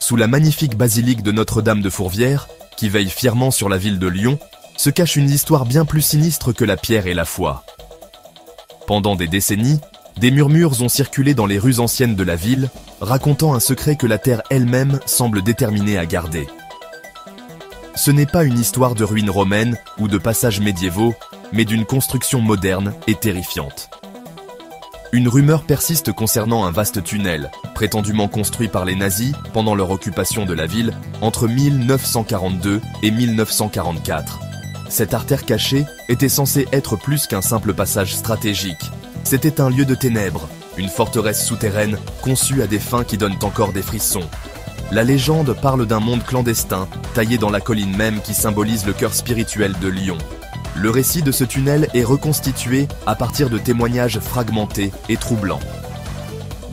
Sous la magnifique basilique de Notre-Dame de Fourvière, qui veille fièrement sur la ville de Lyon, se cache une histoire bien plus sinistre que la pierre et la foi. Pendant des décennies, des murmures ont circulé dans les rues anciennes de la ville, racontant un secret que la terre elle-même semble déterminée à garder. Ce n'est pas une histoire de ruines romaines ou de passages médiévaux, mais d'une construction moderne et terrifiante. Une rumeur persiste concernant un vaste tunnel, prétendument construit par les nazis pendant leur occupation de la ville entre 1942 et 1944. Cette artère cachée était censée être plus qu'un simple passage stratégique. C'était un lieu de ténèbres, une forteresse souterraine conçue à des fins qui donnent encore des frissons. La légende parle d'un monde clandestin, taillé dans la colline même qui symbolise le cœur spirituel de Lyon. Le récit de ce tunnel est reconstitué à partir de témoignages fragmentés et troublants.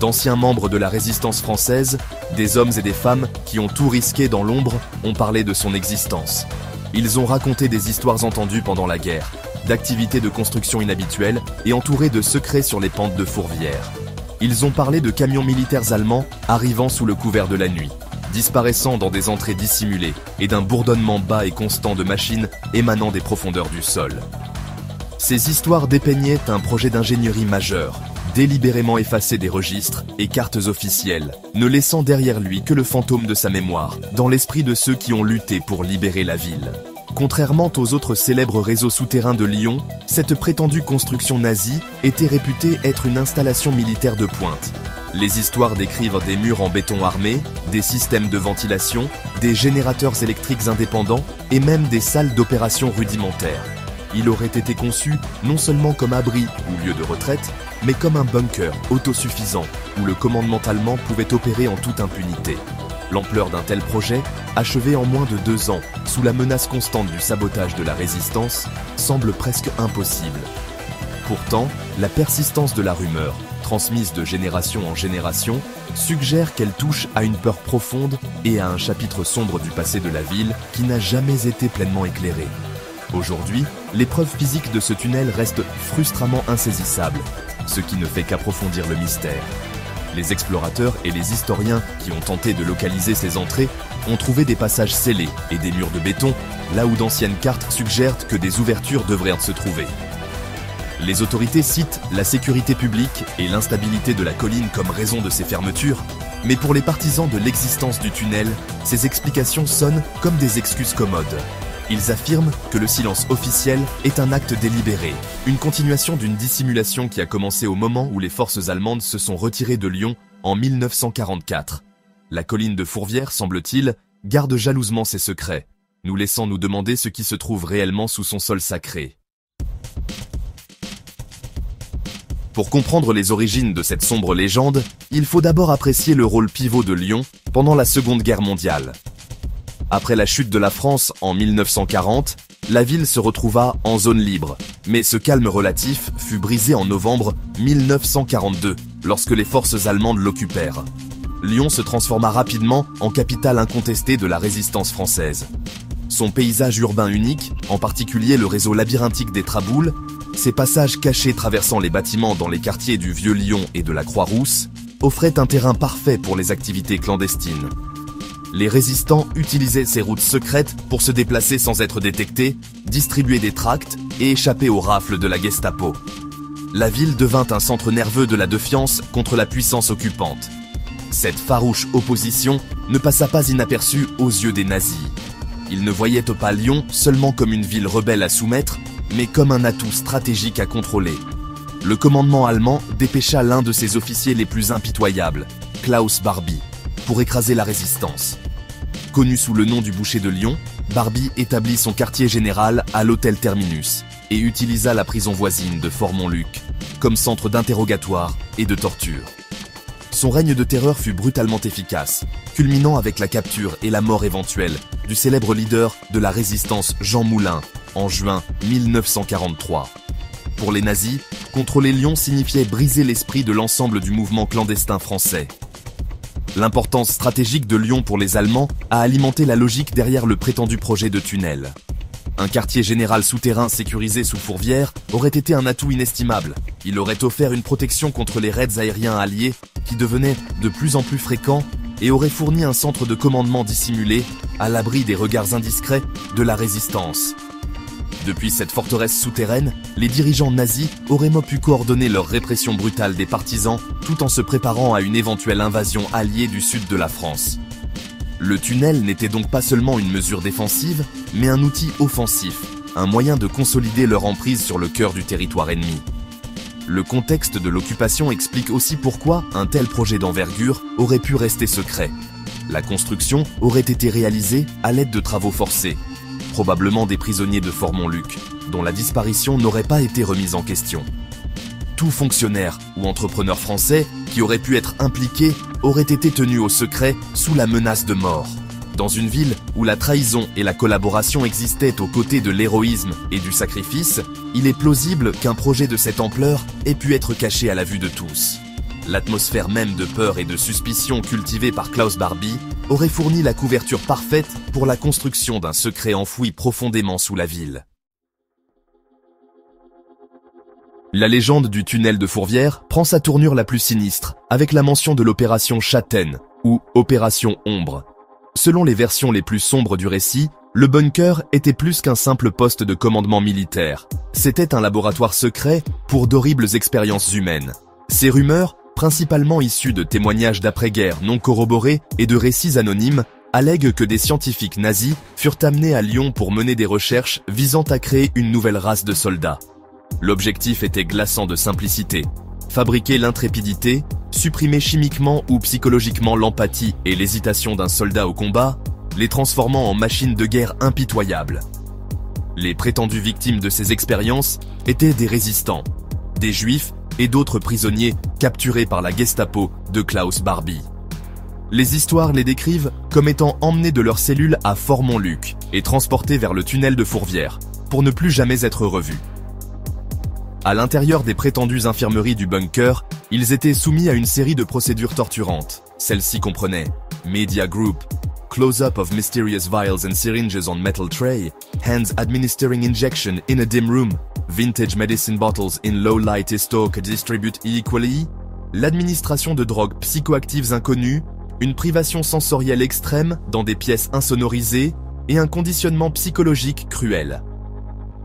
D'anciens membres de la résistance française, des hommes et des femmes qui ont tout risqué dans l'ombre ont parlé de son existence. Ils ont raconté des histoires entendues pendant la guerre, d'activités de construction inhabituelles et entourées de secrets sur les pentes de Fourvière. Ils ont parlé de camions militaires allemands arrivant sous le couvert de la nuit, disparaissant dans des entrées dissimulées et d'un bourdonnement bas et constant de machines émanant des profondeurs du sol. Ces histoires dépeignaient un projet d'ingénierie majeur, délibérément effacé des registres et cartes officielles, ne laissant derrière lui que le fantôme de sa mémoire, dans l'esprit de ceux qui ont lutté pour libérer la ville. Contrairement aux autres célèbres réseaux souterrains de Lyon, cette prétendue construction nazie était réputée être une installation militaire de pointe. Les histoires décrivent des murs en béton armé, des systèmes de ventilation, des générateurs électriques indépendants et même des salles d'opération rudimentaires. Il aurait été conçu non seulement comme abri ou lieu de retraite, mais comme un bunker autosuffisant où le commandement allemand pouvait opérer en toute impunité. L'ampleur d'un tel projet, achevé en moins de 2 ans, sous la menace constante du sabotage de la résistance, semble presque impossible. Pourtant, la persistance de la rumeur, transmise de génération en génération, suggère qu'elle touche à une peur profonde et à un chapitre sombre du passé de la ville qui n'a jamais été pleinement éclairé. Aujourd'hui, les preuves physiques de ce tunnel restent frustramment insaisissables, ce qui ne fait qu'approfondir le mystère. Les explorateurs et les historiens qui ont tenté de localiser ces entrées ont trouvé des passages scellés et des murs de béton, là où d'anciennes cartes suggèrent que des ouvertures devraient se trouver. Les autorités citent la sécurité publique et l'instabilité de la colline comme raison de ces fermetures, mais pour les partisans de l'existence du tunnel, ces explications sonnent comme des excuses commodes. Ils affirment que le silence officiel est un acte délibéré, une continuation d'une dissimulation qui a commencé au moment où les forces allemandes se sont retirées de Lyon en 1944. La colline de Fourvière, semble-t-il, garde jalousement ses secrets, nous laissant nous demander ce qui se trouve réellement sous son sol sacré. Pour comprendre les origines de cette sombre légende, il faut d'abord apprécier le rôle pivot de Lyon pendant la Seconde Guerre mondiale. Après la chute de la France en 1940, la ville se retrouva en zone libre, mais ce calme relatif fut brisé en novembre 1942, lorsque les forces allemandes l'occupèrent. Lyon se transforma rapidement en capitale incontestée de la résistance française. Son paysage urbain unique, en particulier le réseau labyrinthique des Traboules, ses passages cachés traversant les bâtiments dans les quartiers du Vieux Lyon et de la Croix-Rousse, offraient un terrain parfait pour les activités clandestines. Les résistants utilisaient ces routes secrètes pour se déplacer sans être détectés, distribuer des tracts et échapper aux rafles de la Gestapo. La ville devint un centre nerveux de la défiance contre la puissance occupante. Cette farouche opposition ne passa pas inaperçue aux yeux des nazis. Ils ne voyaient pas Lyon seulement comme une ville rebelle à soumettre, mais comme un atout stratégique à contrôler. Le commandement allemand dépêcha l'un de ses officiers les plus impitoyables, Klaus Barbie, pour écraser la résistance. Connu sous le nom du boucher de Lyon, Barbie établit son quartier général à l'hôtel Terminus et utilisa la prison voisine de Fort-Montluc comme centre d'interrogatoire et de torture. Son règne de terreur fut brutalement efficace, culminant avec la capture et la mort éventuelle du célèbre leader de la résistance Jean Moulin en juin 1943. Pour les nazis, contrôler Lyon signifiait briser l'esprit de l'ensemble du mouvement clandestin français. L'importance stratégique de Lyon pour les Allemands a alimenté la logique derrière le prétendu projet de tunnel. Un quartier général souterrain sécurisé sous Fourvière aurait été un atout inestimable. Il aurait offert une protection contre les raids aériens alliés qui devenaient de plus en plus fréquents et aurait fourni un centre de commandement dissimulé, à l'abri des regards indiscrets de la résistance. Depuis cette forteresse souterraine, les dirigeants nazis auraient pu coordonner leur répression brutale des partisans tout en se préparant à une éventuelle invasion alliée du sud de la France. Le tunnel n'était donc pas seulement une mesure défensive, mais un outil offensif, un moyen de consolider leur emprise sur le cœur du territoire ennemi. Le contexte de l'occupation explique aussi pourquoi un tel projet d'envergure aurait pu rester secret. La construction aurait été réalisée à l'aide de travaux forcés, probablement des prisonniers de Fort-Montluc, dont la disparition n'aurait pas été remise en question. Tout fonctionnaire ou entrepreneur français qui aurait pu être impliqué aurait été tenu au secret sous la menace de mort. Dans une ville où la trahison et la collaboration existaient aux côtés de l'héroïsme et du sacrifice, il est plausible qu'un projet de cette ampleur ait pu être caché à la vue de tous. L'atmosphère même de peur et de suspicion cultivée par Klaus Barbie aurait fourni la couverture parfaite pour la construction d'un secret enfoui profondément sous la ville. La légende du tunnel de Fourvière prend sa tournure la plus sinistre, avec la mention de l'opération Châtaine, ou opération Ombre. Selon les versions les plus sombres du récit, le bunker était plus qu'un simple poste de commandement militaire. C'était un laboratoire secret pour d'horribles expériences humaines. Ces rumeurs, principalement issues de témoignages d'après-guerre non corroborés et de récits anonymes, allèguent que des scientifiques nazis furent amenés à Lyon pour mener des recherches visant à créer une nouvelle race de soldats. L'objectif était glaçant de simplicité. Fabriquer l'intrépidité, supprimer chimiquement ou psychologiquement l'empathie et l'hésitation d'un soldat au combat, les transformant en machines de guerre impitoyables. Les prétendues victimes de ces expériences étaient des résistants, des juifs et d'autres prisonniers capturés par la Gestapo de Klaus Barbie. Les histoires les décrivent comme étant emmenés de leurs cellules à Fort-Montluc et transportés vers le tunnel de Fourvière, pour ne plus jamais être revus. À l'intérieur des prétendues infirmeries du bunker, ils étaient soumis à une série de procédures torturantes. Celles-ci comprenaient Media Group, Close-up of mysterious vials and syringes on metal tray, hands administering injection in a dim room, vintage medicine bottles in low light stock distribute equally, l'administration de drogues psychoactives inconnues, une privation sensorielle extrême dans des pièces insonorisées et un conditionnement psychologique cruel.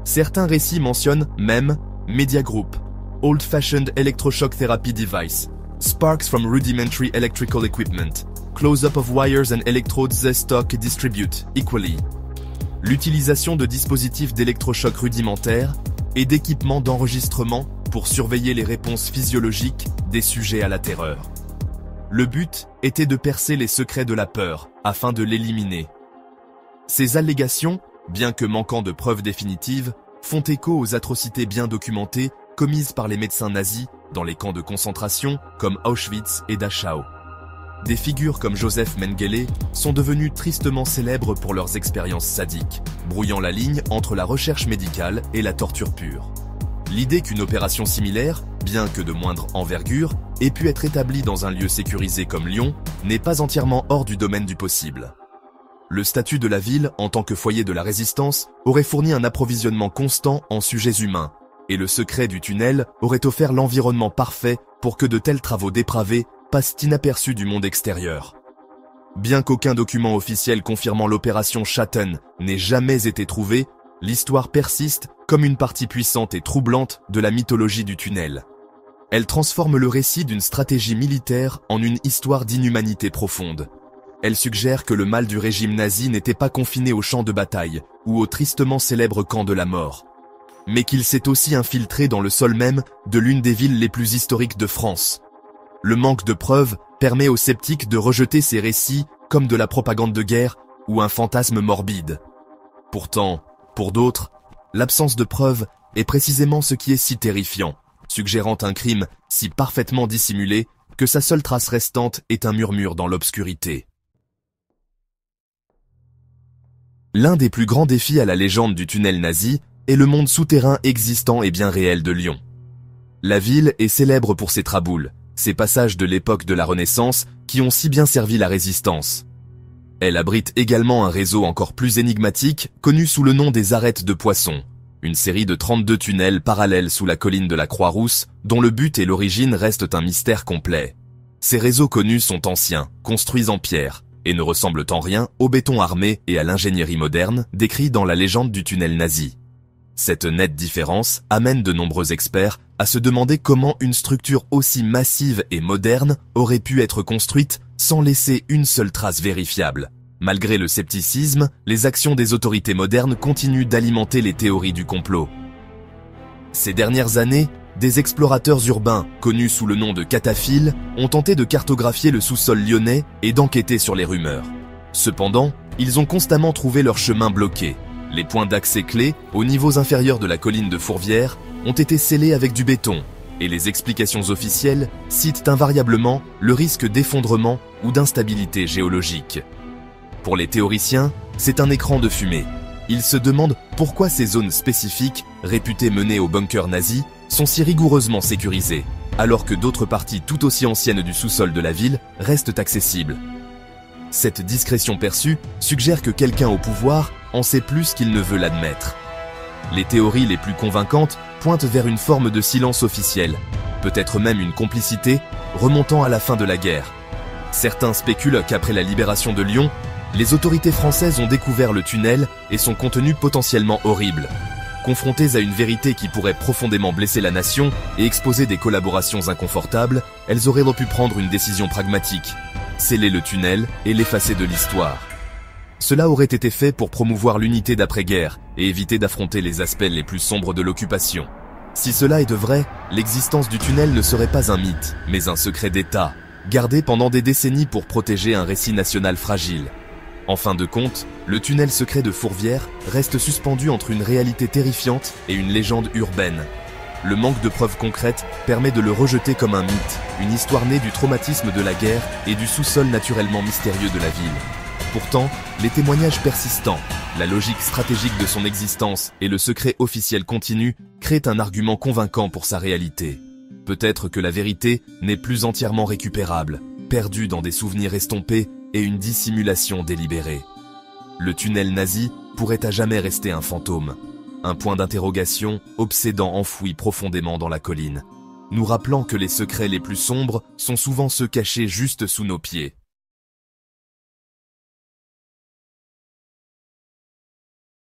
Certains récits mentionnent même Media Group, Old-fashioned electroshock therapy device, sparks from rudimentary electrical equipment, close-up of wires and electrodes stock distribute equally. L'utilisation de dispositifs d'électrochoc rudimentaires et d'équipements d'enregistrement pour surveiller les réponses physiologiques des sujets à la terreur. Le but était de percer les secrets de la peur afin de l'éliminer. Ces allégations, bien que manquant de preuves définitives, font écho aux atrocités bien documentées commises par les médecins nazis dans les camps de concentration comme Auschwitz et Dachau. Des figures comme Joseph Mengele sont devenues tristement célèbres pour leurs expériences sadiques, brouillant la ligne entre la recherche médicale et la torture pure. L'idée qu'une opération similaire, bien que de moindre envergure, ait pu être établie dans un lieu sécurisé comme Lyon n'est pas entièrement hors du domaine du possible. Le statut de la ville en tant que foyer de la résistance aurait fourni un approvisionnement constant en sujets humains, et le secret du tunnel aurait offert l'environnement parfait pour que de tels travaux dépravés passent inaperçus du monde extérieur. Bien qu'aucun document officiel confirmant l'opération Châtaine n'ait jamais été trouvé, l'histoire persiste comme une partie puissante et troublante de la mythologie du tunnel. Elle transforme le récit d'une stratégie militaire en une histoire d'inhumanité profonde. Elle suggère que le mal du régime nazi n'était pas confiné aux champs de bataille ou au tristement célèbre camp de la mort, mais qu'il s'est aussi infiltré dans le sol même de l'une des villes les plus historiques de France. Le manque de preuves permet aux sceptiques de rejeter ces récits comme de la propagande de guerre ou un fantasme morbide. Pourtant, pour d'autres, l'absence de preuves est précisément ce qui est si terrifiant, suggérant un crime si parfaitement dissimulé que sa seule trace restante est un murmure dans l'obscurité. L'un des plus grands défis à la légende du tunnel nazi est le monde souterrain existant et bien réel de Lyon. La ville est célèbre pour ses traboules, ces passages de l'époque de la Renaissance qui ont si bien servi la résistance. Elle abrite également un réseau encore plus énigmatique, connu sous le nom des arêtes de poissons, une série de 32 tunnels parallèles sous la colline de la Croix-Rousse, dont le but et l'origine restent un mystère complet. Ces réseaux connus sont anciens, construits en pierre, et ne ressemblent en rien au béton armé et à l'ingénierie moderne décrits dans la légende du tunnel nazi. Cette nette différence amène de nombreux experts à se demander comment une structure aussi massive et moderne aurait pu être construite sans laisser une seule trace vérifiable. Malgré le scepticisme, les actions des autorités modernes continuent d'alimenter les théories du complot. Ces dernières années, des explorateurs urbains, connus sous le nom de cataphiles, ont tenté de cartographier le sous-sol lyonnais et d'enquêter sur les rumeurs. Cependant, ils ont constamment trouvé leur chemin bloqué. Les points d'accès clés, aux niveaux inférieurs de la colline de Fourvière, ont été scellés avec du béton, et les explications officielles citent invariablement le risque d'effondrement ou d'instabilité géologique. Pour les théoriciens, c'est un écran de fumée. Ils se demandent pourquoi ces zones spécifiques, réputées mener au bunker nazi, sont si rigoureusement sécurisées, alors que d'autres parties tout aussi anciennes du sous-sol de la ville restent accessibles. Cette discrétion perçue suggère que quelqu'un au pouvoir en sait plus qu'il ne veut l'admettre. Les théories les plus convaincantes pointent vers une forme de silence officiel, peut-être même une complicité remontant à la fin de la guerre. Certains spéculent qu'après la libération de Lyon, les autorités françaises ont découvert le tunnel et son contenu potentiellement horrible. Confrontées à une vérité qui pourrait profondément blesser la nation et exposer des collaborations inconfortables, elles auraient pu prendre une décision pragmatique, sceller le tunnel et l'effacer de l'histoire. Cela aurait été fait pour promouvoir l'unité d'après-guerre et éviter d'affronter les aspects les plus sombres de l'occupation. Si cela est de vrai, l'existence du tunnel ne serait pas un mythe, mais un secret d'État, gardé pendant des décennies pour protéger un récit national fragile. En fin de compte, le tunnel secret de Fourvière reste suspendu entre une réalité terrifiante et une légende urbaine. Le manque de preuves concrètes permet de le rejeter comme un mythe, une histoire née du traumatisme de la guerre et du sous-sol naturellement mystérieux de la ville. Pourtant, les témoignages persistants, la logique stratégique de son existence et le secret officiel continu créent un argument convaincant pour sa réalité. Peut-être que la vérité n'est plus entièrement récupérable, perdue dans des souvenirs estompés et une dissimulation délibérée. Le tunnel nazi pourrait à jamais rester un fantôme, un point d'interrogation obsédant enfoui profondément dans la colline, nous rappelant que les secrets les plus sombres sont souvent ceux cachés juste sous nos pieds.